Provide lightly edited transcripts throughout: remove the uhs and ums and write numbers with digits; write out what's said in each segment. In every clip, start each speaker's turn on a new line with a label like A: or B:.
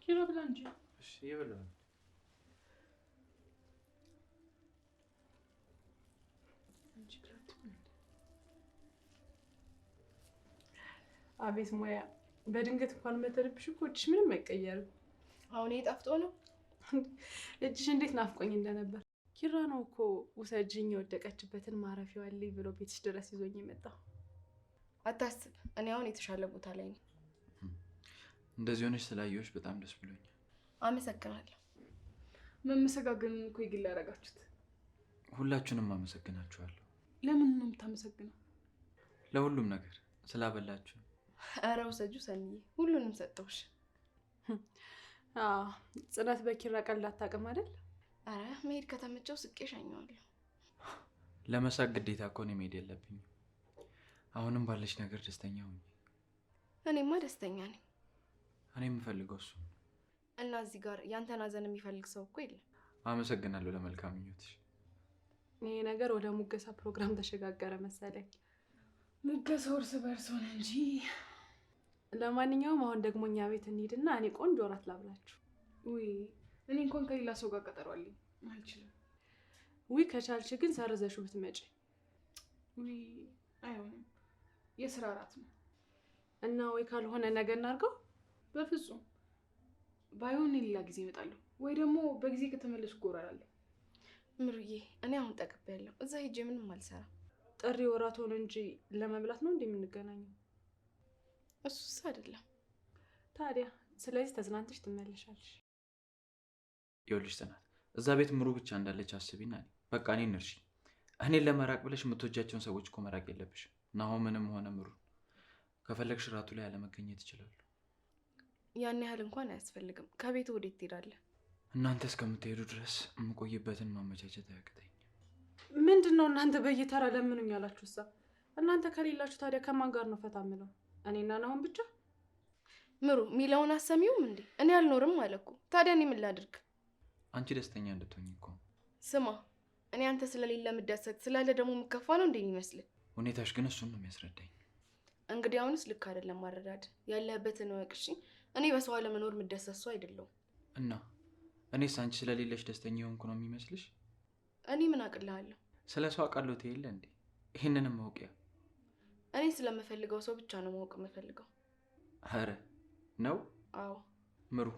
A: ኪራ ብላ እንጂ።
B: እሺ ይበላል።
A: አቤት ሙያ! በድንገት እንኳን መተረብሽ እኮ እጅሽ ምንም አይቀየርም።
C: አሁን የጣፍጦ ነው።
A: እጅሽ እንዴት ናፍቆኝ እንደነበር። ኪራ ነው እኮ ውሰጅኝ የወደቀችበትን ማረፊያዋ አለኝ ብሎ ቤትሽ ድረስ ይዞኝ የመጣው።
C: አታስብ፣ እኔ አሁን የተሻለ ቦታ ላይ ነኝ።
B: እንደዚህ ሆነሽ ስላየሁሽ በጣም ደስ ብሎኛል።
C: አመሰግናለሁ።
A: መመሰጋገን እኮ ይግል ያደረጋችሁት።
B: ሁላችሁንም አመሰግናችኋለሁ።
A: ለምን ነው የምታመሰግነው?
B: ለሁሉም ነገር ስላበላችሁ።
C: ኧረ ውሰጂው ሰኒዬ፣ ሁሉንም ሰጠሁሽ።
A: ጽናት በኪራ ቀልድ አታውቅም አይደል?
C: ኧረ መሄድ ከተመቸው ስቄ ሸኘዋለሁ።
B: ለመሳቅ ግዴታ እኮ ነው መሄድ የለብኝም። አሁንም ባለች ነገር ደስተኛ ሁኚ።
C: እኔማ ደስተኛ ነኝ።
B: እኔ የምፈልገው እሱ
C: እና እዚህ ጋር ያንተን ሀዘን የሚፈልግ ሰው እኮ የለም።
B: አመሰግናለሁ ለመልካም ምኞትሽ።
A: ይሄ ነገር ወደ ሙገሳ ፕሮግራም ተሸጋገረ መሰለኝ። ሙገሳው እርስ በርስ ሆነ እንጂ። ለማንኛውም አሁን ደግሞ እኛ ቤት እንሂድና እኔ ቆንጆ እራት ላብላችሁ።
D: ውይ እኔ እንኳን ከሌላ ሰው ጋር ቀጠሮ አለኝ፣ አልችልም።
A: ውይ ከቻልሽ ግን ሰርዘሽው ብትመጪ።
D: ውይ አይሆንም፣ የስራ እራት ነው።
A: እና ወይ ካልሆነ ነገ እናድርገው።
D: በፍጹም ባይሆን ሌላ ጊዜ እመጣለሁ፣ ወይ ደግሞ በጊዜ ከተመለስኩ እጎራላለሁ።
C: ምሩዬ እኔ አሁን ጠግቤያለሁ። እዛ ሄጄ ምንም አልሰራም።
A: ጥሪ ወራት ሆነ እንጂ ለመብላት ነው እንደምንገናኘው።
C: እሱስ አይደለም
A: ታዲያ። ስለዚህ ተዝናንተሽ ትመለሻለሽ።
B: ይኸውልሽ ጽናት፣ እዛ ቤት ምሩ ብቻ እንዳለች አስቢና በቃ እኔን እርሺ። እኔን ለመራቅ ብለሽ የምትወጃቸውን ሰዎች እኮ መራቅ የለብሽ። ናሆምንም ሆነ ምሩ ከፈለግሽ ራቱ ላይ አለመገኘት ይችላሉ።
C: ያን ያህል እንኳን አያስፈልግም። ከቤት ወዴት ትሄዳለህ?
B: እናንተ እስከምትሄዱ ድረስ የምቆይበትን ማመቻቸት አያቅተኝ።
A: ምንድነው እናንተ በየተራ ለምኑኝ ያላችሁ? እሳ እናንተ ከሌላችሁ ታዲያ ከማን ጋር ነው ፈታ ምለው? እኔና ናሆም ብቻ?
C: ምሩ ሚለውን አሰሚውም እንዴ? እኔ አልኖርም አለኩ። ታዲያ እኔ ምን ላድርግ?
B: አንቺ ደስተኛ እንድትሆኝ እኮ።
C: ስማ እኔ አንተ ስለሌለ የምደሰት ስላለ ደግሞ የምከፋ ነው እንዴ የሚመስል?
B: ሁኔታሽ ግን እሱን ነው የሚያስረዳኝ።
C: እንግዲህ አሁንስ ልክ አይደለም ማረዳድ። ያለህበትን ወቅ። እሺ እኔ በሰው አለመኖር የምደሰት ሰው አይደለሁም።
B: እና እኔስ አንቺ ስለሌለሽ ደስተኛ የሆንኩ ነው የሚመስልሽ?
C: እኔ ምን አቅልሃለሁ?
B: ስለ ሰው አውቃለሁ ትይለ እንዴ? ይሄንንም ማውቂያ።
C: እኔ ስለምፈልገው ሰው ብቻ ነው ማወቅ የምፈልገው።
B: አረ ነው?
C: አዎ
B: ምሩ፣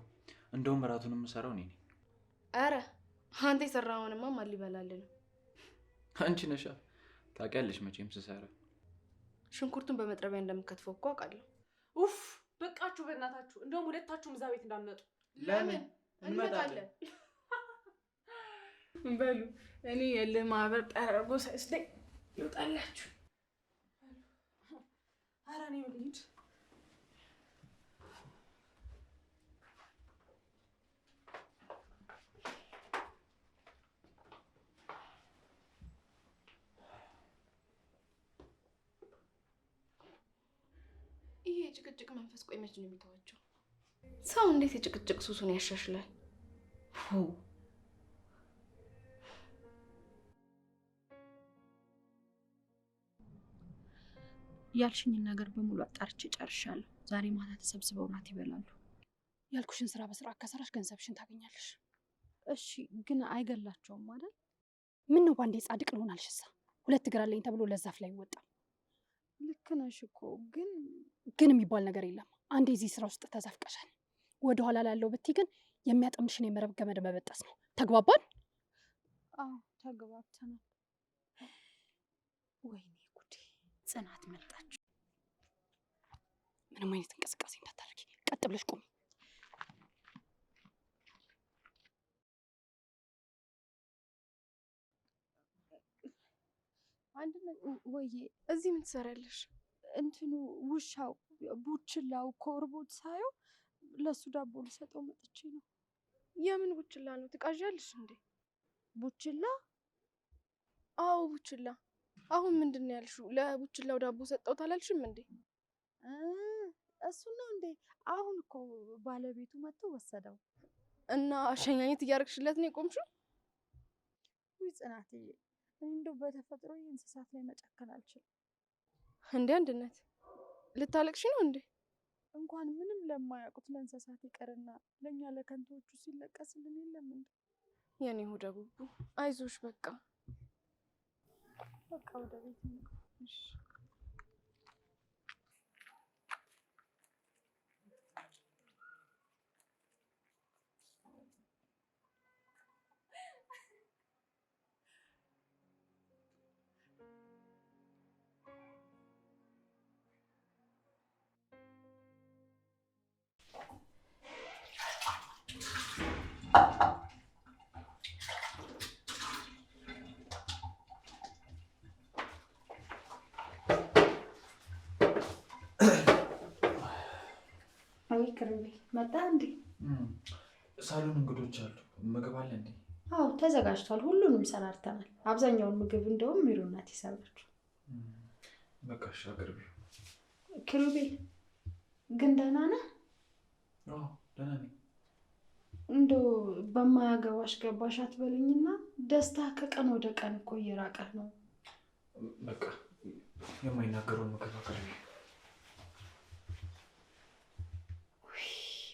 B: እንደውም እራቱን የምሰራው እኔ ነኝ።
C: አረ አንተ የሰራኸውንማ ማን ሊበላልህ ነው?
B: አንቺ ነሻ። ታውቂያለሽ መቼም ስሰራ።
C: ሽንኩርቱን በመጥረቢያ እንደምከትፈው እኮ አውቃለሁ።
A: ኡፍ በቃችሁ በእናታችሁ። እንደውም ሁለታችሁም እዛ ቤት እንዳትመጡ።
C: ለምን? እንመጣለን።
D: በሉ እኔ የልህ ማህበር ጠራርጎ ሳይስደኝ ይውጣላችሁ።
A: ኧረ እኔ ልሂድ።
C: ይሄ የጭቅጭቅ መንፈስ ቆይ መች ነው የሚተዋቸው? ሰው እንዴት የጭቅጭቅ ሱሱን ያሻሽላል?
E: ያልሽኝን ነገር በሙሉ አጣርቼ ጨርሻለሁ። ዛሬ ማታ ተሰብስበው ራት ይበላሉ።
F: ያልኩሽን ስራ በስርዓት ከሰራሽ ገንዘብሽን ታገኛለሽ።
E: እሺ ግን አይገላቸውም አይደል?
F: ምን ነው ባንዴ ጻድቅ ልሆናልሽሳ? ሁለት እግር አለኝ ተብሎ ለዛፍ ላይ ወጣ።
E: ልክ ነሽ እኮ
F: ግን የሚባል ነገር የለም። አንዴ እዚህ ስራ ውስጥ ተዘፍቀሻል። ወደኋላ ላለው ብትይ ግን የሚያጠምድሽን የመረብ ገመድ መበጠስ ነው። ተግባባን?
E: አዎ ተግባብተናል።
F: ወይኔ ጉዴ! ጽናት መጣች። ምንም አይነት እንቅስቃሴ እንዳታደርጊ፣ ቀጥ ብለሽ ቁሚ።
E: አንድ ወይዬ፣
C: እዚህ ምን ትሰሪያለሽ?
E: እንትኑ ውሻው ቡችላው ኮርቦት ሳየው ለሱ ዳቦ ልሰጠው መጥቼ ነው።
C: የምን ቡችላ ነው? ትቃዣለሽ እንዴ?
E: ቡችላ?
C: አዎ ቡችላ። አሁን ምንድን ነው ያልሽው? ለቡችላው ዳቦ ሰጠው ታላልሽም እንዴ?
E: እሱ ነው እንዴ? አሁን እኮ ባለቤቱ መጥቶ ወሰደው
C: እና አሸኛኘት እያደረግሽለት ነው የቆምሽው?
E: ውይ ጽናትዬ፣ እኔ እንደው በተፈጥሮ እንስሳት ላይ መጨከን አልችልም።
C: እንዴ አንድነት፣ ልታለቅሽ ነው እንዴ?
E: እንኳን ምንም ለማያውቁት ለእንስሳት ይቀርና ለእኛ ለከንቶቹ ሲለቀስልን የለም እንዴ?
C: የኔ ሆደ ቡቡ አይዞሽ በቃ
E: ወደ ቤት እንግባ።
G: አይ ክርቤ መጣ እንዴ?
B: ሳሎን እንግዶች አሉ። ምግብ አለ እንዴ?
G: አዎ ተዘጋጅቷል። ሁሉንም ሰራርተናል። አብዛኛውን ምግብ እንደውም ሚሩ ናት የሰራችው።
B: በቃ እሺ አቅርቢ።
G: ክርቤ ግን ደህና ነህ?
B: አዎ ደህና ነኝ።
G: እንደው በማያገባሽ ገባሽ አትበለኝና ደስታ ከቀን ወደ ቀን እኮ እየራቀህ ነው።
B: በቃ የማይናገረውን ምግብ አቅርቢ።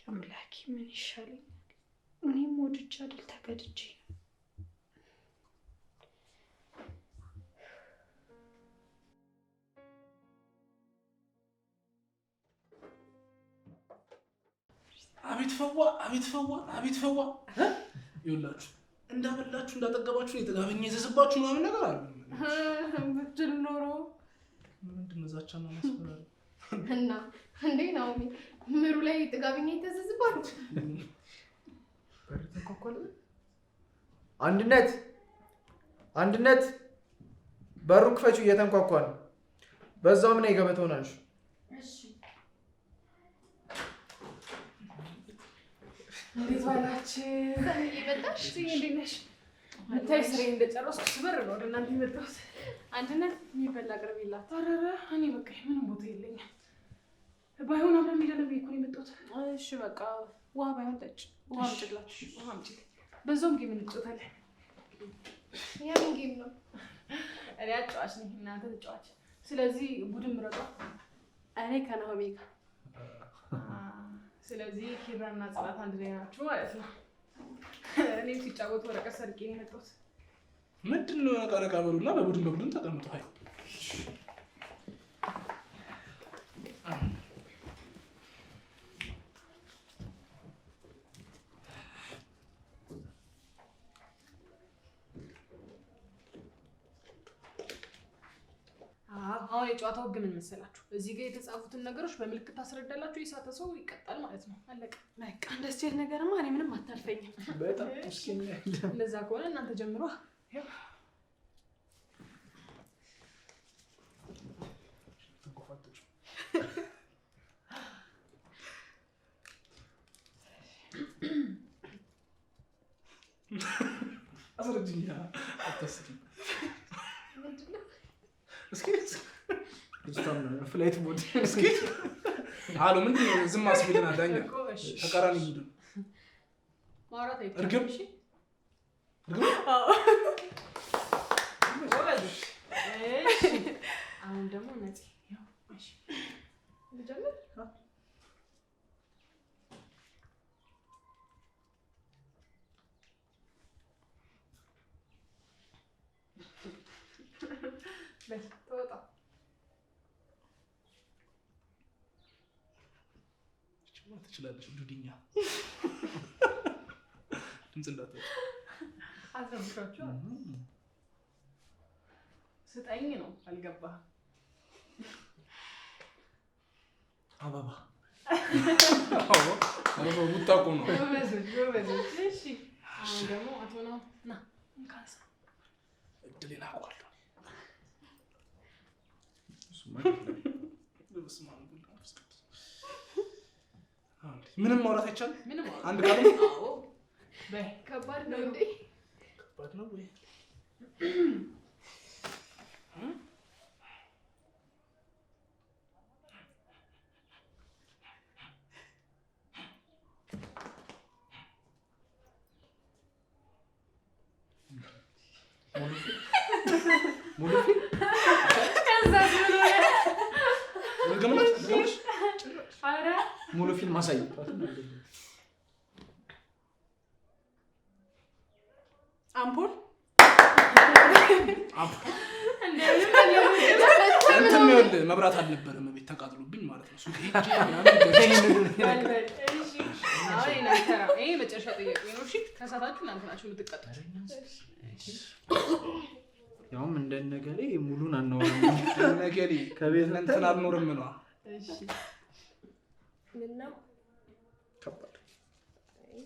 G: አምላኬ ምን ይሻለኛል? እኔም ወድጄ አይደል ተገድጄ።
H: አቤት ፈዋ፣ አቤት ፈዋ፣ አቤት ፈዋ። ይኸውላችሁ እንዳበላችሁ እንዳጠገባችሁ የተጋበኛ የዘዝባችሁ ምናምን ነገር አለ።
A: ብትል ኖሮ
H: ምንድን ነው ዛቻ ነው መስፈራል
C: እና እንዴ ነው ምሩ ላይ ጥጋብኛ የተዘዝባሉ።
I: አንድነት አንድነት፣ በሩን ክፈቹ፣ እየተንኳኳ ነው። በዛው ምን ገበተውን አንሹ።
G: እሺ
A: እንዴት ዋላችሁ?
C: ሰምዬ መጣሽ? እንዴት ነሽ?
A: ብታይ ስራዬን እንደጨረስኩ ስበር ነው ወደ እናንተ የመጣሁት። አንድነት የሚበላ አቅርቢላት።
D: ኧረ እኔ በቃ ምንም ቦታ የለኝም። ባይሆን አብረን ሄደን ብዬሽ እኮ ነው የመጣሁት።
A: እሺ በቃ ውሃ ባይሆን ጠጭ። ውሃ አምጪላችሁ።
D: ውሃ አምጪ። በዛውም ጌም እንጫወታለን።
C: የምን ጌም ነው?
A: እኔ አጫዋች ነኝ፣ እናንተ ተጫዋች። ስለዚህ ቡድን ምረጡ። እኔ ከናሆሜ ጋር። ስለዚህ ኪራና ጽናት አንድ ላይ ናችሁ ማለት ነው። እኔም ሲጫወቱ ወረቀት ሰርቄ ነው የመጣሁት።
H: ምንድን ነው ነቃ ነቃ በሉና በቡድን ተቀምጡ። ሀይ
A: አሁን የጨዋታው ህግ ምን መሰላችሁ? እዚህ ጋር የተጻፉትን ነገሮች በምልክት ታስረዳላችሁ። የሳተ ሰው ይቀጣል ማለት ነው። አለቀ። በቃ እንደዚህ አይነት ነገርማ እኔ ምንም አታልፈኝም።
H: በጣም
A: እንደዛ ከሆነ እናንተ ጀምሯ።
H: አስረጅኛ አታስቂ። እስኪ
I: ፍላይት ሞድ
H: እስኪ አሎ ምንድን ነው ዝም አስቢልና ዳኛ ተቃራኒ ቡድን
A: ማውራት አይቻልም።
H: እርግብ
A: እሺ አሁን ደግሞ ነፂ ልጀምር። ተወጣ።
H: ትችላለች ዱድኛ ድምፅ እንዳትወጣ
A: አስረብሻችሁ። ስጠኝ ነው አልገባህም?
I: አበባ
H: አበባ ውጣቁ ነው።
A: ጎበዞች። እሺ አሁን ደግሞ አቶ ነው ና እንካሳ
H: እድሌን አውቃለሁ። ምንም ማውራት አይቻልም።
A: ምንም
H: አንድ ቃል
A: አዎ በይ። ከባድ ነው እንዴ?
H: ከባድ ነው ወይ? ሙሉ
I: ሙሉ ፊልም አሳይቷት።
A: አምፖል
H: እንትን ይኸውልህ መብራት አልነበረም ቤት ተቃጥሎብኝ ማለት ነው። ሱቅ ሄጄ
A: ይሄ መጨረሻ ጥያቄ ነው። እሺ ከሳታችሁ እናንተ ናችሁ የምትቀጡት።
I: ያውም እንደነገሌ ሙሉን አናወራም።
H: እንደነገሌ ከቤት እንትን አልኖርም ነው።
A: እሺ
C: ምን ነው
I: ከባድ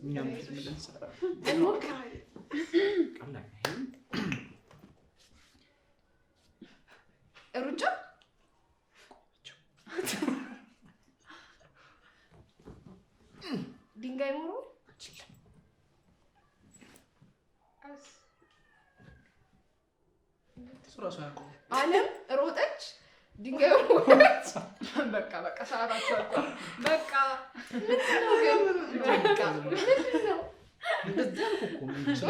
I: እኛም ፊልም ልንሰራ
C: እንሞክራለን።
I: ቀላል
C: ሩጫ ድንጋይ ሞሮ
H: ሱራሱ ያቆም
C: አለም ሮጠች ድንጋይ ሞሮች።
A: በቃ ሰዓታችሁ አልቋል። በቃ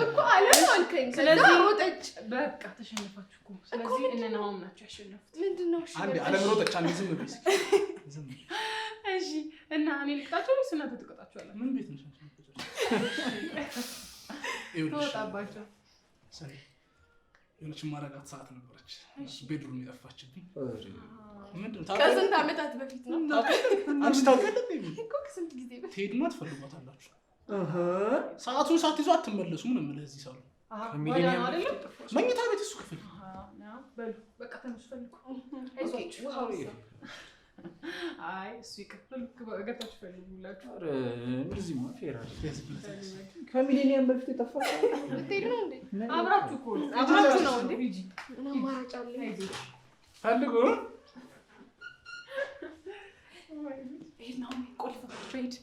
C: እኮ አለም አልከኝ። ስለዚህ ሮጠች።
A: በቃ ተሸነፋችሁ እኮ። ስለዚህ እነናውም ናቸው ያሸነፉት።
C: ምንድነው?
H: አንዴ አለም ሮጠች። አንዴ ዝም በይ ዝም።
A: እሺ እና እኔ ልቅጣቸው ወይስ እናንተ ትቀጣችኋላችሁ?
H: ምን ቤት ነሽ?
A: ተወጣባቸው።
H: ሰሪ የሆነች ማረጋት ሰዓት ነበረች። ቤድሩም የጠፋችብኝ። ምንድን ነው?
C: ከስንት ዓመታት በፊት ነው?
H: አንቺ ታውቂያለሽ
C: እኮ ከስንት ጊዜ በፊት
H: ትሄዱና ትፈልጓታላችሁ። ሰዓቱን ሳትይዙ አትመለሱ። ምን የምልህ እዚህ ሳሉ
A: ሚሊኒየም አይደለም
H: መኝታ ቤት እሱ ክፍል
A: በሉ በቃ ተነሱ ፈልጉ። አይ እሱ ይቀጥል ገታችሁ ፈልጉ ብላችሁ
I: እንደዚህ ፌራ ከሚሊኒየም በፊት የጠፋ
C: ልትሄዱ ነው እንዴ?
A: አብራችሁ እኮ አብራችሁ ነው እንዴ? ሂጂ
C: ምን አማራጭ አለ?
H: ፈልጉ።
A: ሄድ ነው ቆልፈታችሁ ሄድ።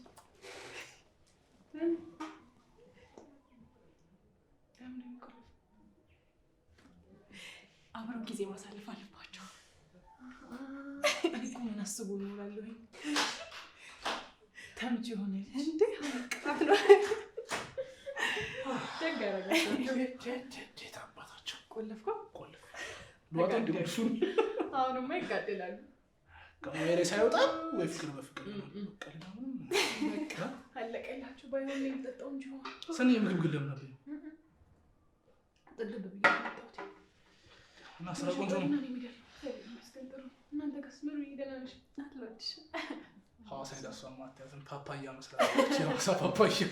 A: አብረው ጊዜ ማሳለፍ አለባቸው። እኮ ምን አስቡ ነው እላለሁኝ። ተምች ሆነ እንዴ ቅጣት ነው። ደግ
H: አደረጋቸው። አባታቸው
A: ቆለፍኩ
H: ቆልፍ ሉዋታ እንዲሙሹን
A: አሁንማ ይጋደላሉ።
H: ከወሬ ሳይወጣ ወይ ፍቅር በፍቅር ቀላሉ
A: በቃ አለቀላችሁ። ባይሆን የሚጠጣው እንጂ
H: ሰኔ ምግብ ግለም ነበር
A: ጥግብ ብዬ መጣሁት
H: እና ስራ ቆንጆ ነው።
A: እናንተ ከስምሩ ይደናልሽ አትሎድሽ
H: ሐዋሳ ሄዳሷ ማታያትን ፓፓያ መስላለች። ሐዋሳ ፓፓያ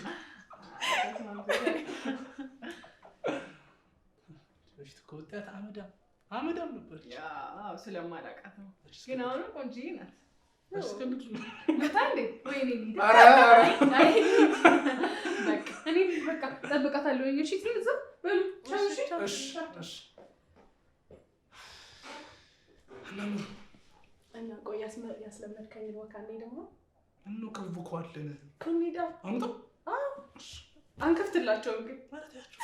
H: በፊት ከወጣት አመዳም ነበር።
A: ያው ስለማላውቃት ነው። ግን አሁን ቆንጆ ናት።
H: አስቀምጡ
A: መታ እንዴ ወይኔ እንዴ በቃ እኔ በቃ ጠብቃታለሁ። እሺ ትይዛ በሉ እሺ እና ቆይ ያስለመድከኝ ወካኔ ደግሞ
H: እንከብኳለን
A: ከሚዳ
H: አምጣ
A: አንከፍትላቸውም ግን
H: ማለት ያቸው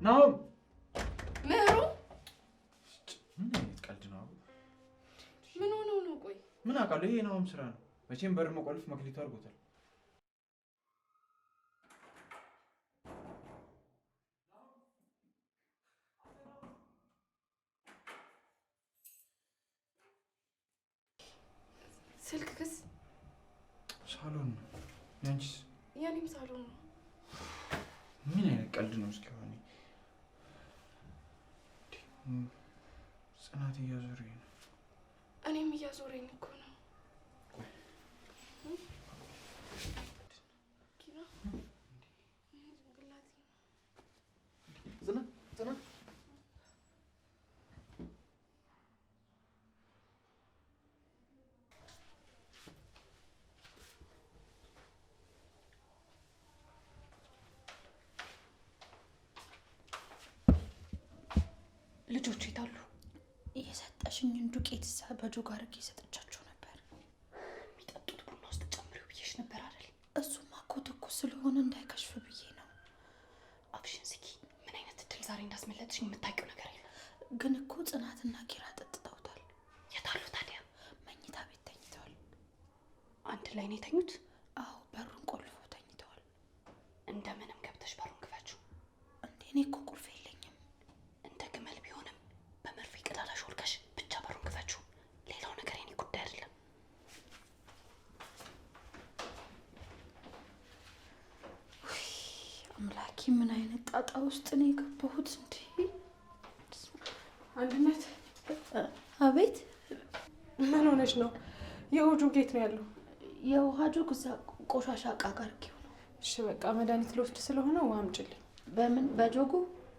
I: ነው።
C: ምህሩ
I: ምን አይነት ቀልድ ነው?
C: ምን ሆኖ ነው? ቆይ
I: ምን አውቃለሁ። ይሄ ነውም ስራ ነው። መቼም በር መቆልፍ መክሊቱ አድርጎታል።
C: ስልክ ክስ
I: ሳሎን ነው። ያንቺስ?
C: የኔም ሳሎን ነው።
I: ምን አይነት ቀልድ ነው? እስኪ ሆነ ጽናት እያዞረኝ ነው።
C: እኔም እያዞረኝ እኮ ነው።
F: ልጆቹ ይታሉ። የሰጠሽኝን ዱቄት እዛ በጆግ አድርጌ ሰጥቻቸው ነበር። የሚጠጡት ቡና ውስጥ ጨምሪው ብዬሽ ነበር አይደል? እሱማ እኮ ትኩስ ስለሆነ እንዳይከሽፍ ብዬ ነው። አብሽን ዝጊ። ምን አይነት እድል ዛሬ እንዳስመለጥሽኝ የምታውቂው ነገር የለም። ግን እኮ ጽናትና ኪራ ጠጥተውታል። የታሉ ታዲያ? መኝታ ቤት ተኝተዋል። አንድ ላይ ነው የተኙት? አዎ፣ በሩን ቆልፈው ተኝተዋል። እንደምንም ገብተሽ በሩን ክፈችው። እንዴ እኔ እኮ ቁልፍ የለኝም። እንደ ግመል ቢሆንም ጣጣ ውስጥ ነው የገባሁት እንዴ?
A: አንድነት
F: አቤት።
A: ምን ሆነች ነው? የውሃ ጆግ የት ነው ያለው?
F: የውሃ ጆግ እዛ ቆሻሻ እቃ ጋር ነው።
A: እሺ በቃ መድኃኒት ልወስድ ስለሆነ ውሃ አምጪልኝ።
F: በምን በጆጉ?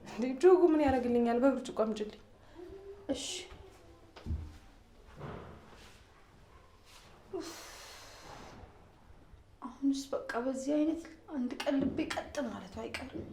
A: እንዴ ጆጉ ምን ያደርግልኛል? በብርጭቆ አምጪልኝ።
F: እሺ አሁንስ በቃ በዚህ አይነት አንድ ቀን ልቤ ቀጥ ማለቱ አይቀርም።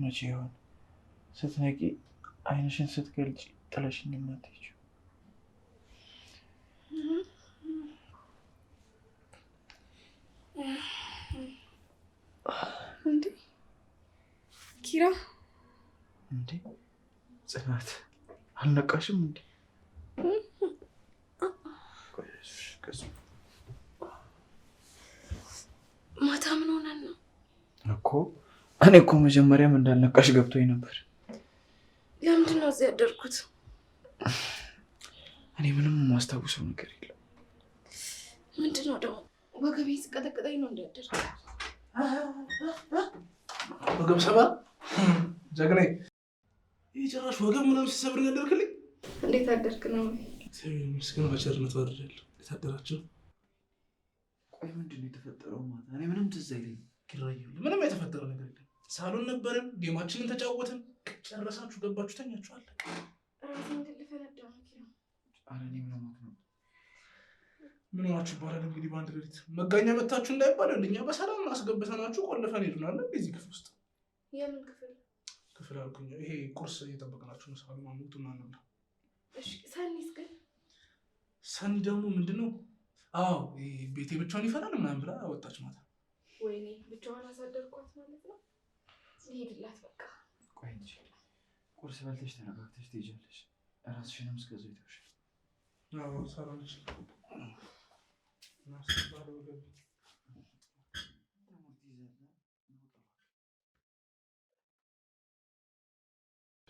I: መቼ ይሆን ስትነቂ አይንሽን ስትገልጪ ጥለሽኝ የማትሄጂው?
A: እንዴ ኪራ!
I: እንዴ ጽናት አልነቃሽም እንዴ?
C: ማታ ምን ሆነን ነው
I: እኮ? እኔ እኮ መጀመሪያም እንዳልነቃሽ ገብቶኝ ነበር።
C: ለምንድን ነው እዚህ ያደርኩት?
I: እኔ ምንም የማስታውሰው ነገር የለም።
C: ምንድን ነው ደግሞ? ወገቤ ስቀጠቅጠኝ ነው እንዳያደርግ።
H: ወገብ ሰባ ጀግና። ይህ ጭራሽ ወገብ ምናምን ሲሰብር ያደርክልኝ።
C: እንዴት አደርክ ነው?
H: ምስግን በቸርነት ወርጃለሁ። እንዴት አደራችሁ?
I: ቆይ ምንድን ነው የተፈጠረው ማታ? እኔ ምንም ትዝ አይለኝም።
H: ኪራዬ ምንም የተፈጠረ ነገር የለም። ሳሎን ነበርን፣ ጌማችንን ተጫወትን፣ ጨረሳችሁ ገባችሁ፣ ተኛችኋል።
C: ራሴን ግን ልፈነዳ ነው ኪራ።
I: ኧረ እኔ ምን ሆንኩ ነው?
H: ምን ሆናችሁ ይባላል እንግዲህ በአንድ ሌሊት መጋኛ መታችሁ እንዳይባላል። እኛ በሰላም አስገብተናችሁ ቆልፈን ሄዱናል። እዚህ ክፍል ውስጥ
C: የምን ክፍል?
H: ክፍል አልኩኝ። ይሄ ቁርስ እየጠበቅናችሁ ነው። ሳሎን ማሙቱና ነው።
C: እሺ ሰኒስ ግን?
H: ሰኒ ደግሞ ምንድነው? አዎ ቤቴ ብቻውን ይፈራል ምናምን ብላ ወጣች ማታ።
C: ወይኔ ብቻዋን አሳደርኳት ማለት ነው። ልሄድላት በቃ።
I: ቆይ እንጂ ቁርስ በልተሽ ተረጋግተሽ ትሄጃለሽ። እራስሽንም እስከዚያው ይተውሽ።
H: አዎ ሰራለች።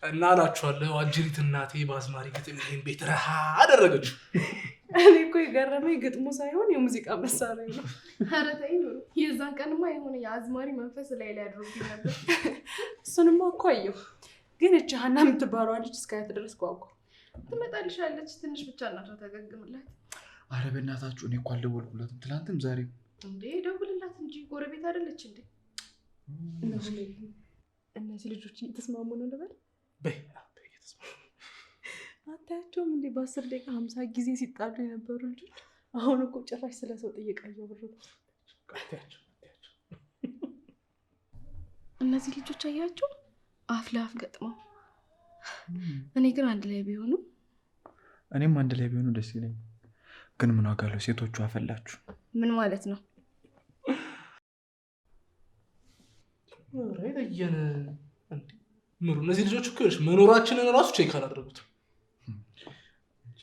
H: እና እላችኋለሁ አጅሪት እናቴ በአዝማሪ ግጥም ይሄን ቤት ረሃ አደረገችው።
A: እኔ እኮ የገረመኝ ግጥሙ ሳይሆን የሙዚቃ መሳሪያ ነው።
C: ኧረ ተይ ኑሩ። የዛን ቀንማ የሆነ የአዝማሪ መንፈስ ላይ አድሮብኝ ነበር።
A: እሱንማ እኮ አየሁ። ግን እቺ ሀና የምትባለዋ ልጅ እስካያት ድረስ ጓጓ።
C: ትመጣልሻለች። ትንሽ ብቻ እናቷ ተገግምላት።
I: ኧረ በእናታችሁ እኔ እኮ አልደወልኩላትም ትናንትም ዛሬም።
C: እንዴ ደውልላት እንጂ ጎረቤት አይደለች እንዴ?
A: እነዚህ ልጆች እየተስማሙ ነው ልበል?
H: በየተስማሙ
A: አታያቸውም እንዴ? በ10 ደቂቃ 50 ጊዜ ሲጣሉ የነበሩ ልጆች አሁን እኮ ጭራሽ ስለ ሰው ጥየቃ እያወሩ ነው።
C: እነዚህ ልጆች አያቸው አፍ ለአፍ ገጥመው። እኔ ግን አንድ ላይ ቢሆኑ።
I: እኔም አንድ ላይ ቢሆኑ ደስ ይለኛል። ግን ምን ዋጋ አለው? ሴቶቹ አፈላችሁ።
C: ምን ማለት ነው?
H: ለየን ምሩ። እነዚህ ልጆች እኮ መኖራችንን እራሱ ቼክ አላደረጉትም።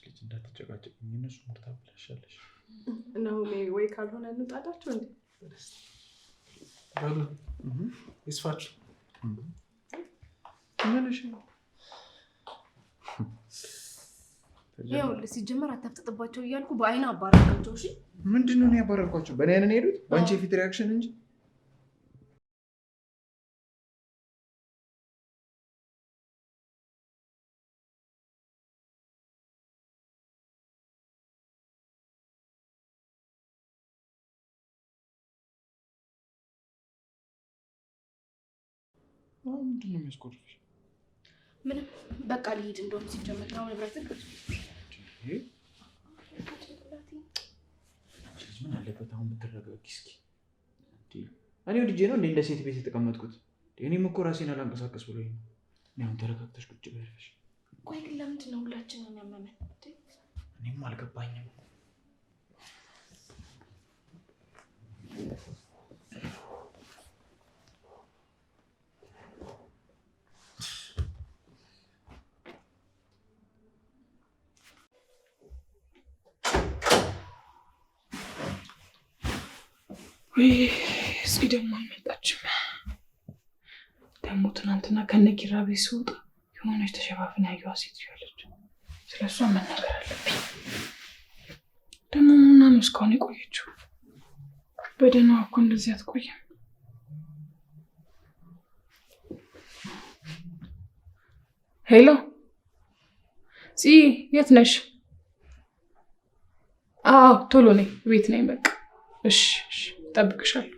I: ልጅ እንዳትጨቃጨቅኝ፣ እነሱ ሙርታ ብላሻለሽ
A: ነው። ወይ ካልሆነ እንውጣላቸው እንዴ?
H: ይስፋችሁ።
C: ይኸውልህ ሲጀመር አታፍጥጥባቸው እያልኩ በአይን አባረርካቸው። እሺ
I: ምንድን ነው ያባረርኳቸው? በእኔ አይነት ነው የሄዱት? በአንቺ የፊት ሪያክሽን እንጂ። ምንድን ነው የሚያስቆርፍሽ?
C: ምንም በቃ ልሂድ። እንደውም ሲጀመር ነው ንብረትን
I: ምን አለበት አሁን ብትረጋጊ እስኪ። እኔ ወድጄ ነው እንደ ሴት ቤት የተቀመጥኩት። እኔም እኮ ራሴን አላንቀሳቀስ ብሎኝ ነው። እኔ አሁን ተረጋግተሽ ቁጭ በያለሽ።
C: ቆይ ግን ለምንድን ነው ሁላችንን ያመመን?
I: እኔም አልገባኝም።
D: ወይ እስኪ ደግሞ አልመጣችም። ደግሞ ትናንትና ከነኪራ ቤት ስወጣ የሆነች ተሸፋፍና ያየኋት ሴትዮ አለች። ስለሷ መናገር አለብኝ። ደግሞ ምናምን እስካሁን የቆየችው በደህናዋ እኮ እንደዚህ አትቆይም። ሄሎ ፂ፣ የት ነሽ? አዎ ቶሎ ነኝ፣ ቤት ነኝ። በቃ እሺ፣ እጠብቅሻለሁ።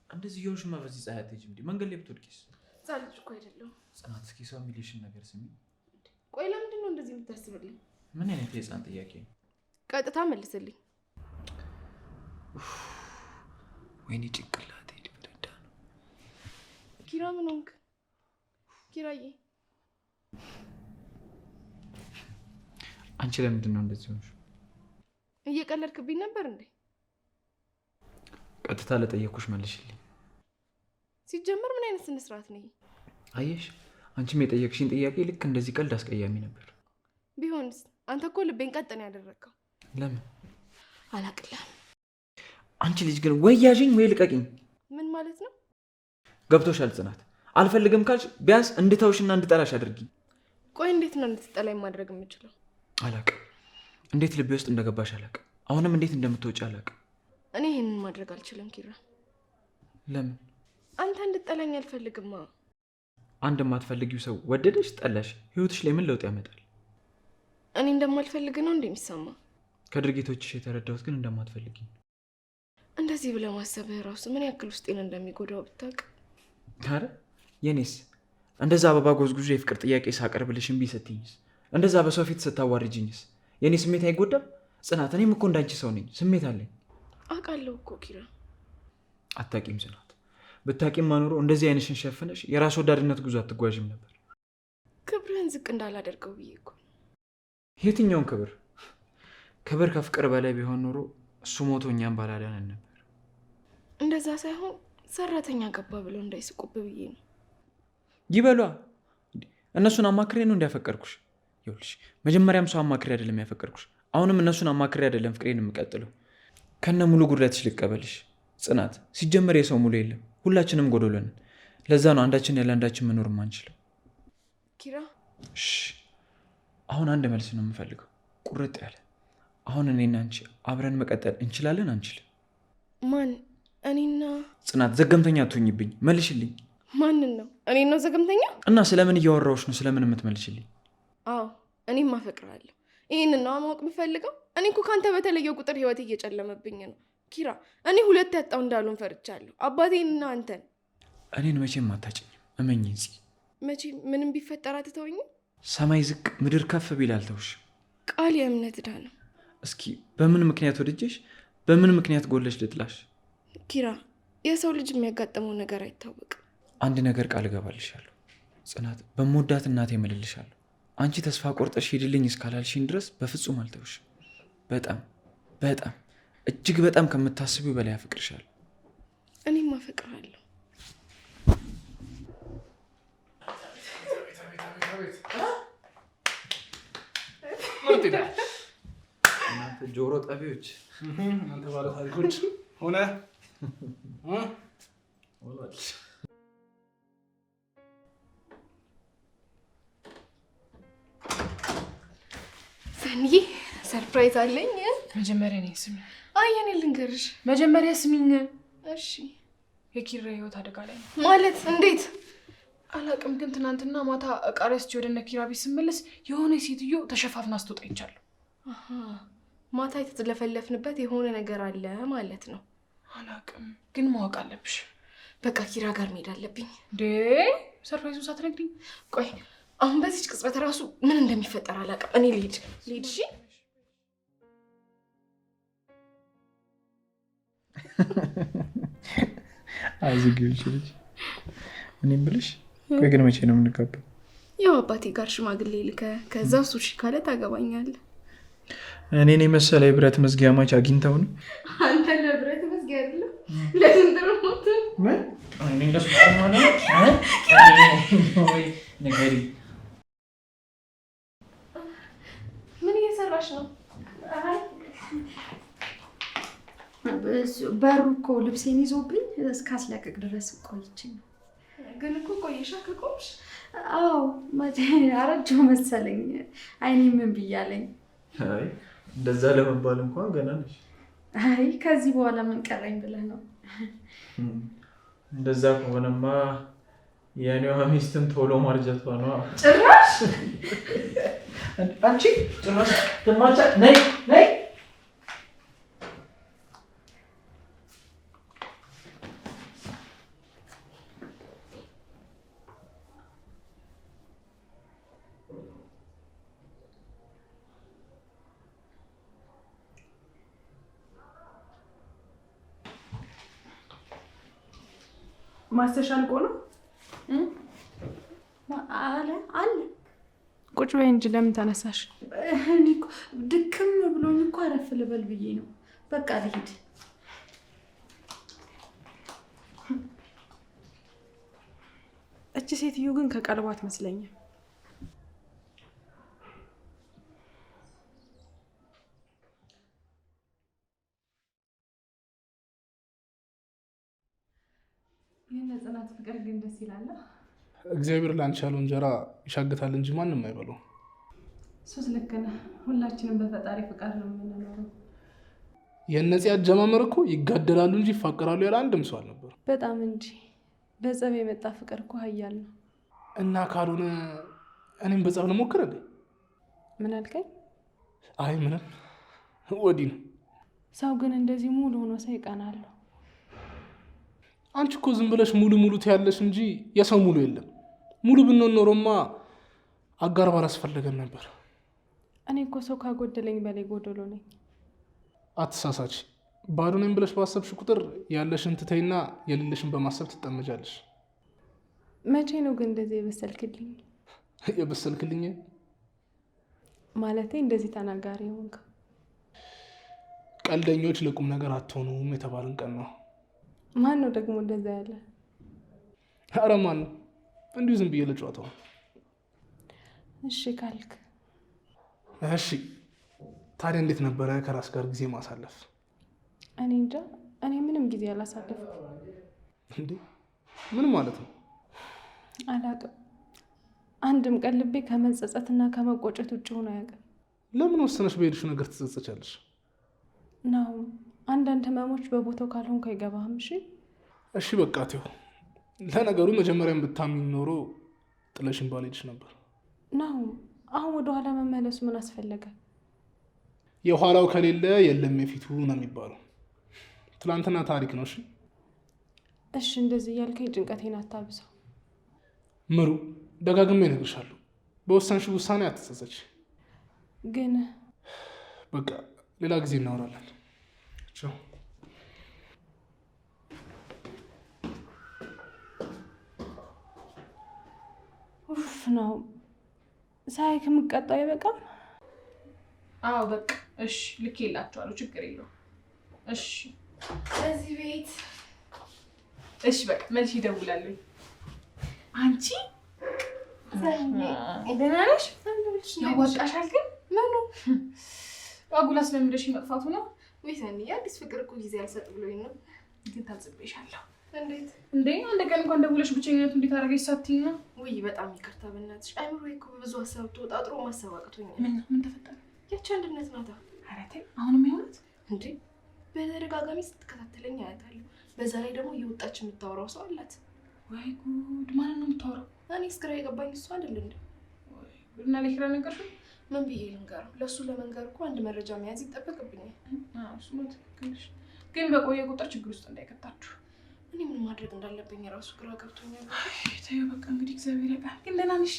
B: እንደዚህ እየሆንሽማ በዚህ ፀሐይ አትሄጂም እንዴ? መንገድ ላይ ብትወድቂስ?
C: ሕፃን ልጅ እኮ አይደለሁም።
B: ጽናት፣ እስኪ ሰው የሚልሽን ነገር ስሚ።
C: ቆይ ለምንድን ነው እንደዚህ የምታስብልኝ?
B: ምን አይነት የህፃን ጥያቄ ነው?
C: ቀጥታ መልስልኝ።
B: ወይኔ ጭንቅላቴ ሊፈነዳ ነው።
C: ኪራ ምን ሆንክ? ኪራዬ
B: አንቺ ለምንድን ነው እንደዚህ ሆንሽ?
C: እየቀለድክብኝ ነበር እንዴ?
B: ቀጥታ ለጠየኩሽ መልሽልኝ።
C: ሲጀመር ምን አይነት ስነ ስርዓት ነው?
B: አየሽ፣ አንቺም የጠየቅሽኝ ጥያቄ ልክ እንደዚህ ቀልድ አስቀያሚ ነበር።
C: ቢሆንስ አንተ እኮ ልቤን ቀጥን ያደረግከው።
B: ለምን
C: አላቅልህም።
B: አንቺ ልጅ ግን ወይ ያዥኝ ወይ ልቀቂኝ።
C: ምን ማለት ነው?
B: ገብቶሻል ጽናት? አልፈልግም ካልሽ ቢያንስ እንድተውሽና እንድጠላሽ አድርጊኝ።
C: ቆይ እንዴት ነው እንድትጠላኝ ማድረግ የምችለው?
B: አላቅም። እንዴት ልቤ ውስጥ እንደገባሽ አላቅም። አሁንም እንዴት እንደምትወጪ አላቅም።
C: እኔ ይህንን ማድረግ አልችልም ኪራ።
B: ለምን?
C: አንተ እንድትጠላኝ አልፈልግማ።
B: አንድ የማትፈልጊው ሰው ወደደሽ ጠላሽ ህይወትሽ ላይ ምን ለውጥ ያመጣል?
C: እኔ እንደማልፈልግ ነው እንደሚሰማ።
B: ከድርጊቶችሽ የተረዳሁት ግን እንደማትፈልጊ።
C: እንደዚህ ብለህ ማሰብህ ራሱ ምን ያክል ውስጤን እንደሚጎዳው ብታውቅ።
B: አረ የኔስ እንደዛ አበባ ጎዝጉዞ የፍቅር ጥያቄ ሳቀርብልሽ እምቢ ስትይኝስ? እንደዛ በሰው ፊት ስታዋርጅኝስ? የኔ ስሜት አይጎዳም? ጽናት፣ እኔም እኮ እንዳንቺ ሰው ነኝ፣ ስሜት አለኝ።
C: አውቃለሁ እኮ ኪራ።
B: አታቂም ጽናት። ብታቂም ማኖሮ እንደዚህ አይነሽን ሸፍነሽ የራስ ወዳድነት ጉዞ አትጓዥም ነበር።
C: ክብርህን ዝቅ እንዳላደርገው ብዬ እኮ።
B: የትኛውን ክብር? ክብር ከፍቅር በላይ ቢሆን ኖሮ እሱ ሞቶ እኛም ባላዳንን ነበር።
C: እንደዛ ሳይሆን ሰራተኛ ገባ ብለው እንዳይስቁብ ብዬ ነው።
B: ይበሏ። እነሱን አማክሬ ነው እንዲያፈቀርኩሽ። ይኸውልሽ መጀመሪያም ሰው አማክሬ አይደለም ያፈቀርኩሽ። አሁንም እነሱን አማክሬ አይደለም ፍቅሬን የምቀጥለው። ከነ ሙሉ ጉድለትሽ ልቀበልሽ ጽናት። ሲጀመር የሰው ሙሉ የለም፣ ሁላችንም ጎዶሎ ነን። ለዛ ነው አንዳችን ያለ አንዳችን መኖር ማንችለው።
C: ኪራ
B: አሁን አንድ መልስ ነው የምፈልገው፣ ቁርጥ ያለ። አሁን እኔና አንቺ አብረን መቀጠል እንችላለን አንችልም?
C: ማን? እኔና
B: ጽናት? ዘገምተኛ አትሁኝብኝ፣ መልሽልኝ።
C: ማንን ነው? እኔ ነው ዘገምተኛ?
B: እና ስለምን እያወራሁሽ ነው? ስለምን የምትመልሽልኝ?
C: አዎ እኔም አፈቅራለሁ። ይህንን ነው ማወቅ የምፈልገው። እኔ እኮ ከአንተ በተለየው ቁጥር ህይወት እየጨለመብኝ ነው ኪራ። እኔ ሁለት ያጣው እንዳሉን ፈርቻለሁ፣ አባቴንና አንተን።
B: እኔን መቼም አታጭኝም፣ እመኝኝ ጽ።
C: መቼ ምንም ቢፈጠር አትተወኝም?
B: ሰማይ ዝቅ ምድር ከፍ ቢል አልተውሽም።
C: ቃል የእምነት ዕዳ ነው።
B: እስኪ በምን ምክንያት ወድጄሽ በምን ምክንያት ጎለሽ ልጥላሽ?
C: ኪራ፣ የሰው ልጅ የሚያጋጥመው ነገር አይታወቅም።
B: አንድ ነገር ቃል እገባልሻለሁ ጽናት፣ በምወዳት እናቴ እምልልሻለሁ። አንቺ ተስፋ ቆርጠሽ ሄድልኝ እስካላልሽኝ ድረስ በፍጹም አልተውሽም። በጣም በጣም እጅግ በጣም ከምታስቢው በላይ አፈቅርሻለሁ።
C: እኔም አፈቅርሃለሁ።
B: እናንተ ጆሮ ጠቢዎች፣
H: እናንተ ባለ ታሪኮች ሆነ
C: ሰንዬ ሰርፕራይዝ አለኝ።
D: መጀመሪያ እኔን ስሚ።
C: አይ እኔ ልንገርሽ።
D: መጀመሪያ ስሚኝ።
C: እሺ።
D: የኪራ ህይወት አደጋ ላይ ነው።
C: ማለት እንዴት?
D: አላቅም፣ ግን ትናንትና ማታ እቃ ረስቼ ወደ እነ ኪራ ቤት ስመለስ የሆነ ሴትዮ ተሸፋፍና ስትወጣ ይቻለሁ።
C: ማታ የተለፈለፍንበት የሆነ ነገር አለ ማለት ነው።
D: አላቅም፣ ግን ማወቅ አለብሽ።
C: በቃ ኪራ ጋር መሄድ አለብኝ።
D: እንዴ ሰርፕራይዙን ሳትነግሪኝ?
C: ቆይ አሁን በዚች ቅጽበት ራሱ ምን እንደሚፈጠር አላቅም። እኔ ልሂድ። እሺ
B: አዝጊዎች ልጅ። እኔም ብልሽ ቆይ ግን መቼ ነው የምንጋባው?
C: ያው አባቴ ጋር ሽማግሌ ልከ ከዛ እሱ እሺ ካለ ታገባኛለህ።
B: እኔን የመሰለ የብረት መዝጊያ ማች አግኝተው ነው?
C: አንተ ለብረት መዝጊያ አይደለም ለዝንድሮ ሞት። ምን እየሰራሽ ነው?
G: በሩ እኮ ልብሴን ይዞብኝ እስካስለቅቅ ድረስ ቆይቼ ነው።
C: ግን እኮ ቆየሻ ከቆምሽ?
G: አዎ አረጀሁ መሰለኝ። አይኔ ምን ብያለኝ?
I: አይ እንደዛ ለመባል እንኳን ገና ነሽ።
G: አይ ከዚህ በኋላ ምን ቀረኝ ብለህ ነው?
I: እንደዛ ከሆነማ የኔዋ ሚስትን ቶሎ ማርጀቷ ነው።
G: ጭራሽ
I: አንቺ ጭራሽ ተማቻ ነይ ነይ
A: ማስተሽ አልቆ ነው
G: አለ።
A: ቁጭ በይ እንጂ ለምን ተነሳሽ?
G: እኔ እኮ ድክም ብሎኝ እኮ አረፍ ልበል ብዬ ነው። በቃ ልሂድ።
A: እቺ ሴትዮ ግን ከቀልቧ አትመስለኝም። የጽናት ፍቅር ግን ደስ ይላል።
H: እግዚአብሔር ላንቺ ያለው እንጀራ ይሻግታል እንጂ ማንም አይበለው።
A: ሶስ ልክ ነህ። ሁላችንም በፈጣሪ ፍቃድ ነው የምንኖረው።
H: የእነዚህ አጀማመር እኮ ይጋደላሉ እንጂ ይፋቀራሉ ያለ አንድም ሰው አልነበር።
A: በጣም እንጂ በጸብ የመጣ ፍቅር እኮ ኃያል ነው።
H: እና ካልሆነ እኔም በጸብ ልሞክር እንዴ?
A: ምን አልከኝ?
H: አይ ምንም ወዲህ ነው።
A: ሰው ግን እንደዚህ ሙሉ ሆኖ ሰው ይቀናል።
H: አንቺ እኮ ዝም ብለሽ ሙሉ ሙሉ ትያለሽ እንጂ የሰው ሙሉ የለም። ሙሉ ብንሆን ኖሮማ አጋር ባላስፈለገን ነበር።
A: እኔ እኮ ሰው ካጎደለኝ በላይ ጎደሎ ነኝ።
H: አትሳሳች። ባዶ ነኝ ብለሽ ባሰብሽ ቁጥር ያለሽን ትተይና የሌለሽን በማሰብ ትጠመጃለሽ።
A: መቼ ነው ግን እንደዚህ የበሰልክልኝ?
H: የበሰልክልኝ
A: ማለቴ እንደዚህ ተናጋሪ ሆንክ።
H: ቀልደኞች ለቁም ነገር አትሆኑም የተባለን ቀን ነው።
A: ማን ነው ደግሞ እንደዛ ያለ?
H: አረ ማን ነው? እንዲሁ ዝም ብዬ ለጨዋታው።
A: እሺ ካልክ
H: እሺ። ታዲያ እንዴት ነበረ ከራስ ጋር ጊዜ ማሳለፍ?
A: እኔ እንጃ። እኔ ምንም ጊዜ አላሳለፍኩም።
H: እንዴ ምን ማለት ነው?
A: አላውቅም። አንድም ቀን ልቤ ከመጸጸትና ከመቆጨት ውጭ ሆኖ አያውቅም።
H: ለምን ወሰነሽ በሄድሽው ነገር ትጸጸቻለሽ?
A: ነው አንዳንድ ህመሞች በቦታው ካልሆንኩ አይገባህም።
H: እሺ በቃ ተይው። ለነገሩ መጀመሪያም ብታምኝ ኖሮ ጥለሽን ባልሄድሽ ነበር።
A: ነው አሁን ወደኋላ መመለሱ ምን አስፈለገ?
H: የኋላው ከሌለ የለም የፊቱ ነው የሚባለው። ትላንትና ታሪክ ነው።
A: እሺ እንደዚህ እያልከኝ ጭንቀቴን አታብሰው።
H: ምሩ ደጋግሜ እነግርሻለሁ፣ በወሰንሽ ውሳኔ አትጸጸች።
A: ግን
H: በቃ ሌላ ጊዜ እናወራለን። ቻው።
A: ኡፍ ነው ሳይ ከምቀጣው አይበቃም? አዎ በቃ እሺ፣ ልክ የላቸዋለሁ። ችግር የለውም። እሺ
C: እዚህ ቤት
A: እሺ በቃ መልሽ ይደውላሉ። አንቺ
C: ደህና ነሽ?
A: ያዋጣሻል። ግን ምኑ አጉል አስለምደሽ መጥፋቱ ነው?
C: ወይ ሰኒ፣ አዲስ ፍቅር እኮ ጊዜ አልሰጥ ብሎኝ ነው።
A: ግን ታዝቤሻለሁ።
C: እንዴት
A: እንዴ? አንድ ቀን እንኳን ደውለሽ ብቸኝነቱ እንዴት አደረገች ሳትይኝ ነው?
C: ውይ በጣም ይቅርታ በእናትሽ። አይምሮዬ እኮ በብዙ ሀሳብ ተወጣጥሮ ማሰብ አቅቶኛል።
A: ምን ተፈጠረ?
C: ያቺ አንድነት ናታ።
A: ኧረ ተይ፣ አሁንም የሆነት
C: እንዴ? በተደጋጋሚ ስትከታተለኝ አያታለሁ። በዛ ላይ ደግሞ እየወጣች የምታወራው ሰው አላት።
A: ወይ ጉድ! ማንን ነው የምታወራው?
C: እኔ እስክራ የገባኝ እሱ አይደል እንዴ?
A: እና ለኪራ ነገርሽው?
C: ምን ብዬ ልንገረው? ለእሱ ለመንገር እኮ አንድ መረጃ መያዝ ይጠበቅብኛል።
A: እሱማ ትክክል ነሽ። ግን በቆየ ቁጥር ችግር ውስጥ እንዳይከታችሁ።
C: እኔ ምን ማድረግ እንዳለብኝ ራሱ ግራ ገብቶኛል።
A: ተይው በቃ እንግዲህ እግዚአብሔር ያውቃል። ግን ደህና ነሽ?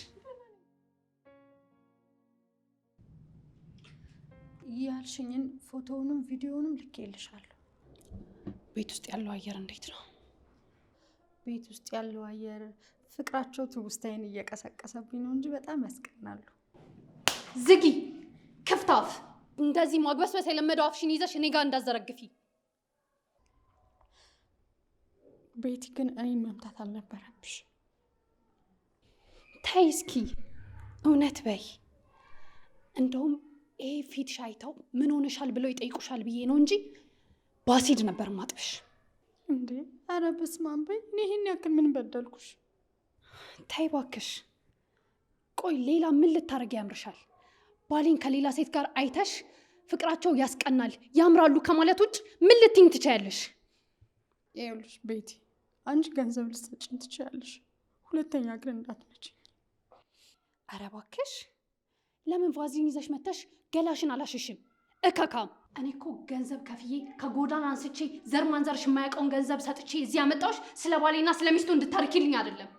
F: ያልሽኝን ፎቶውንም ቪዲዮውንም ልኬልሻለሁ።
E: ቤት ውስጥ ያለው አየር እንዴት ነው?
F: ቤት ውስጥ ያለው አየር ፍቅራቸው ትውስታዬን እየቀሰቀሰብኝ ነው እንጂ በጣም ያስቀናሉ።
E: ዝጊ! ክፍት አፍ! እንደዚህ ማግበስበስ የለመደው አፍሽን ይዘሽ እኔ ጋር እንዳዘረግፊ። ቤቲ ግን እኔን መምታት አልነበረብሽ።
F: ተይ እስኪ እውነት በይ። እንደውም ይሄ ፊትሽ አይተው ምን ሆነሻል ብለው ይጠይቁሻል ብዬ ነው እንጂ በአሲድ ነበር ማጥብሽ።
E: እንዴ ኧረ በስመ አብ በይ። እኔ ይሄን ያክል ምን በደልኩሽ?
F: ተይ እባክሽ። ቆይ ሌላ ምን ልታረጊ ያምርሻል? ባሌን ከሌላ ሴት ጋር አይተሽ ፍቅራቸው ያስቀናል ያምራሉ ከማለት ውጭ ምን ልትይኝ ትችያለሽ?
E: ይኸውልሽ ቤቲ፣ አንቺ ገንዘብ ልትሰጪኝ ትችያለሽ፣ ሁለተኛ ግን እንዳትመጪኝ።
F: ኧረ እባክሽ ለምን ቫዝሊን ይዘሽ መተሽ ገላሽን አላሽሽም? እከካም። እኔ እኮ ገንዘብ ከፍዬ ከጎዳና አንስቼ ዘር ማንዘርሽ የማያውቀውን ገንዘብ ሰጥቼ እዚህ ያመጣሁሽ ስለ ባሌና ስለ ሚስቱ እንድታርኪልኝ አይደለም።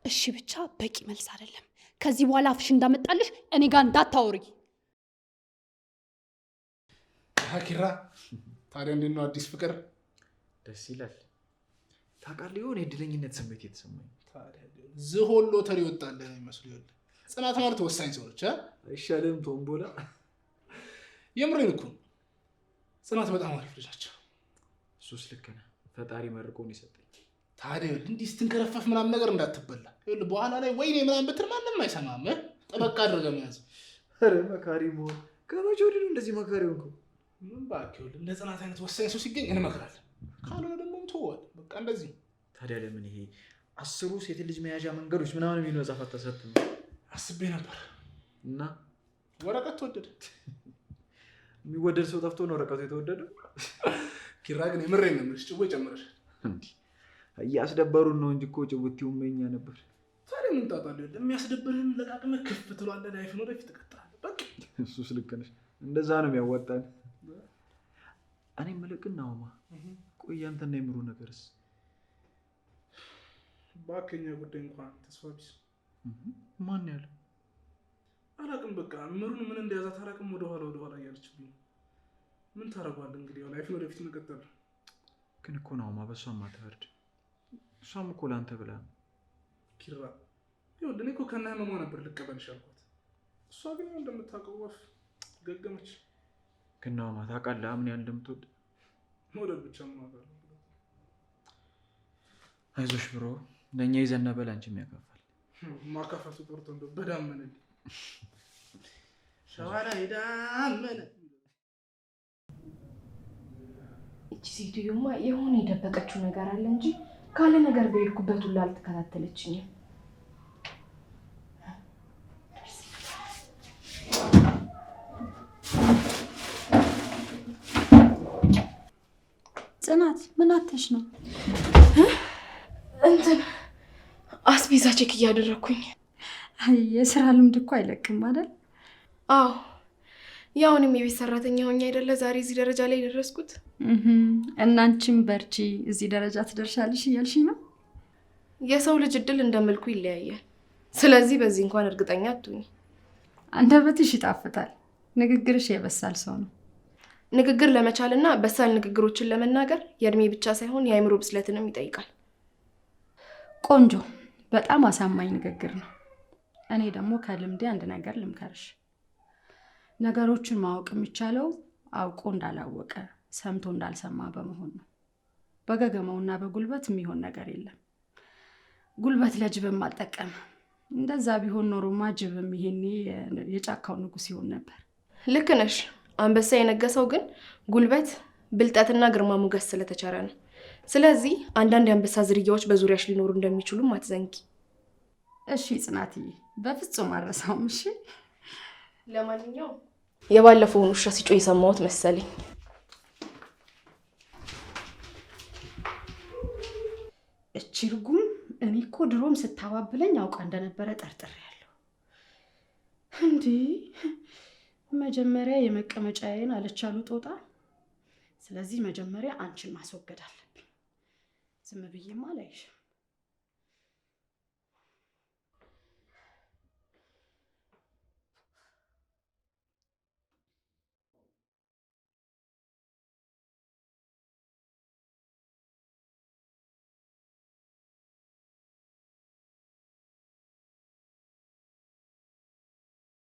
F: እሺ ብቻ በቂ መልስ አይደለም። ከዚህ በኋላ አፍሽ እንዳመጣልሽ እኔ ጋር እንዳታወሪ።
H: ኪራ ታዲያ እንዴት ነው አዲስ ፍቅር?
I: ደስ ይላል። ታውቃለህ የሆነ የእድለኝነት ስሜት የተሰማኝ።
H: ዝሆን ሎተሪ ወጣልህ ይመስል። ጽናት ማለት ወሳኝ ሰዎች
I: አይሻልም? ቶምቦላ።
H: የምሬን እኮ ጽናት በጣም አሪፍ ልጅ ናቸው።
I: እሱስ ልክ ነህ። ፈጣሪ መርቆን የሰጠኝ።
H: ታዲያ እንዲህ ስትንከረፈፍ ምናምን ነገር እንዳትበላ። በኋላ ላይ ወይኔ ምናምን ብትል ማንም አይሰማም። ጠበቃ አድርገህ መያዝ።
I: ኧረ መካሪ መሆን ከመቼ ወዲህ ነው እንደዚህ መካሪ ሆንኩ?
H: ምን እባክህ እንደ ጽናት አይነት ወሳኝ ሰው ሲገኝ እንመክራለን፣ ካልሆነ ደግሞ ትወዋል። በቃ እንደዚህ።
I: ታዲያ ለምን ይሄ 10 ሴት ልጅ መያዣ መንገዶች ምናምን የሚለው መጽሐፍ አታሳትም?
H: አስቤ ነበር
I: እና
H: ወረቀት ተወደደ።
I: የሚወደድ ሰው ጠፍቶ ነው ወረቀቱ የተወደደው።
H: ኪራ ግን የምሬን ነው የምልሽ፣ ጭዌ ጨምረሽ
I: እያስደበሩን ነው እንጂ እኮ ጭውቴው መኛ ነበር።
H: ታዲያ ምን ጣጣለህ? የሚያስደብርህን ለቃቅመህ ክፍ ትለዋለህ፣ ላይፍን ወደፊት ትቀጥላለህ። በቃ
I: እሱስ ልክ ነሽ። እንደዛ ነው የሚያዋጣን። እኔ የምልህ ግን ናሆማ፣ ቆይ አንተና የምሩ ነገርስ?
H: በአከኛ ጉዳይ እንኳን ተስፋ ቢስ።
I: ማን ያለው?
H: አላውቅም። በቃ ምሩን ምን እንደያዛት አላውቅም። ወደኋላ እያለችብኝ ነው። ምን ታደርገዋለህ እንግዲህ፣ ያው ላይፍን ወደፊት መቀጠል።
I: ግን እኮ ናሆማ በእሷም አትፈርድ። እሷም እኮ ለአንተ ብላ ነው።
H: ኪራ ይኸውልህ፣ እኔ እኮ ከእነ ህመሟ ነበር ልቀበልሽ አልኳት። እሷ ግን ያው እንደምታውቀው ወፍ ገገመች።
I: ግን ናሆማ ታውቃለህ ምን ያህል እንደምትወድ።
H: መውደድ ብቻ ምን ዋጋ አለው?
I: አይዞሽ ብሮ፣ ለእኛ ይዘነበ ለአንቺም ያካፋል።
H: ማካፋቱ ቀርቶ እንደው በዳመነልኝ ሸዋ ላይ ዳመነ።
C: እቺ ሴትዮማ የሆነ የደበቀችው ነገር አለ እንጂ ካለ ነገር በሄድኩበት ሁሉ አልተከታተለችኝም።
E: ጽናት ምን አተሽ ነው?
C: እንትን አስቤዛ ቼክ እያደረኩኝ።
E: የስራ ልምድ እኮ አይለቅም አይደል?
C: አዎ ያው እኔም የቤት ሰራተኛ ሆኜ አይደለ ዛሬ እዚህ ደረጃ ላይ ደረስኩት።
E: እናንቺም በርቺ እዚህ ደረጃ ትደርሻለሽ እያልሽኝ ነው?
C: የሰው ልጅ እድል እንደመልኩ ይለያያል። ስለዚህ በዚህ እንኳን እርግጠኛ አትሁኝ።
E: አንደበትሽ ይጣፍጣል። ንግግርሽ የበሳል ሰው ነው።
C: ንግግር ለመቻልና በሳል ንግግሮችን ለመናገር የእድሜ ብቻ ሳይሆን የአእምሮ ብስለትንም ይጠይቃል።
E: ቆንጆ፣ በጣም አሳማኝ ንግግር ነው። እኔ ደግሞ ከልምዴ አንድ ነገር ልምከርሽ። ነገሮችን ማወቅ የሚቻለው አውቆ እንዳላወቀ ሰምቶ እንዳልሰማ በመሆን ነው። በገገመውና በጉልበት የሚሆን ነገር የለም። ጉልበት ለጅብም አልጠቀመ። እንደዛ ቢሆን ኖሮማ ጅብም ይሄኔ የጫካው ንጉስ ይሆን ነበር።
C: ልክ ነሽ። አንበሳ የነገሰው ግን ጉልበት፣ ብልጠትና ግርማ ሞገስ ስለተቸረ ነው። ስለዚህ አንዳንድ የአንበሳ ዝርያዎች በዙሪያሽ ሊኖሩ እንደሚችሉም አትዘንጊ።
E: እሺ ጽናትዬ፣ በፍጹም አልረሳውም። እሺ
C: ለማንኛውም የባለፈውን ውሻ ሲጮህ የሰማሁት መሰለኝ።
E: እቺ ርጉም እኔ እኮ ድሮም ስታባብለኝ አውቃ እንደነበረ ጠርጥሬያለሁ። እንዴ መጀመሪያ የመቀመጫዬን አለቻሉ ጦጣ። ስለዚህ መጀመሪያ አንቺን ማስወገድ አለብኝ። ዝም ብዬማ አላይሽም።